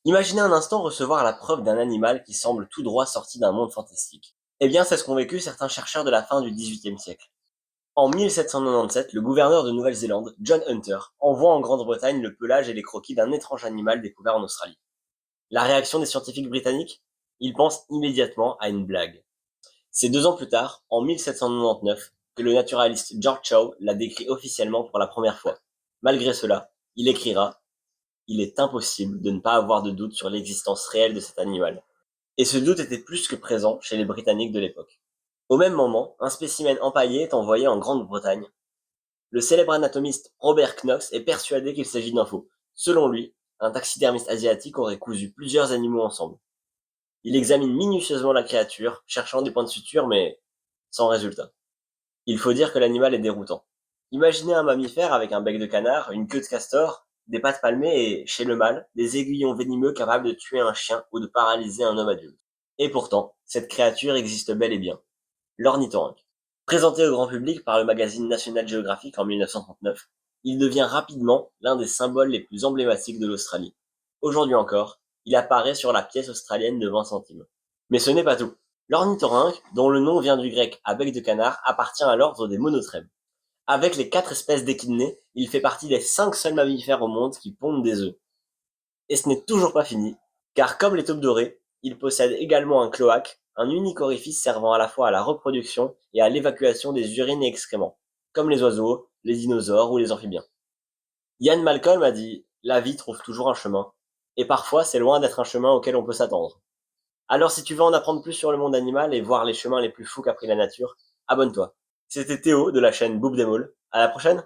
Imaginez un instant recevoir la preuve d'un animal qui semble tout droit sorti d'un monde fantastique. Eh bien, c'est ce qu'ont vécu certains chercheurs de la fin du XVIIIe siècle. En 1797, le gouverneur de Nouvelle-Zélande, John Hunter, envoie en Grande-Bretagne le pelage et les croquis d'un étrange animal découvert en Australie. La réaction des scientifiques britanniques? Ils pensent immédiatement à une blague. C'est 2 ans plus tard, en 1799, que le naturaliste George Chow l'a décrit officiellement pour la première fois. Malgré cela, il écrira: il est impossible de ne pas avoir de doute sur l'existence réelle de cet animal. Et ce doute était plus que présent chez les Britanniques de l'époque. Au même moment, un spécimen empaillé est envoyé en Grande-Bretagne. Le célèbre anatomiste Robert Knox est persuadé qu'il s'agit d'un faux. Selon lui, un taxidermiste asiatique aurait cousu plusieurs animaux ensemble. Il examine minutieusement la créature, cherchant des points de suture, mais sans résultat. Il faut dire que l'animal est déroutant. Imaginez un mammifère avec un bec de canard, une queue de castor, des pattes palmées et, chez le mâle, des aiguillons venimeux capables de tuer un chien ou de paralyser un homme adulte. Et pourtant, cette créature existe bel et bien. L'ornithorynque. Présenté au grand public par le magazine National Geographic en 1939, il devient rapidement l'un des symboles les plus emblématiques de l'Australie. Aujourd'hui encore, il apparaît sur la pièce australienne de 20 centimes. Mais ce n'est pas tout. L'ornithorynque, dont le nom vient du grec à bec de canard, appartient à l'ordre des monotrèmes. Avec les 4 espèces d'échidnés, il fait partie des 5 seuls mammifères au monde qui pondent des œufs. Et ce n'est toujours pas fini, car comme les taupes dorées, il possède également un cloaque, un unique orifice servant à la fois à la reproduction et à l'évacuation des urines et excréments, comme les oiseaux, les dinosaures ou les amphibiens. Ian Malcolm a dit: la vie trouve toujours un chemin, et parfois c'est loin d'être un chemin auquel on peut s'attendre. Alors si tu veux en apprendre plus sur le monde animal et voir les chemins les plus fous qu'a pris la nature, abonne-toi. C'était Théo de la chaîne Boop des Maules. À la prochaine!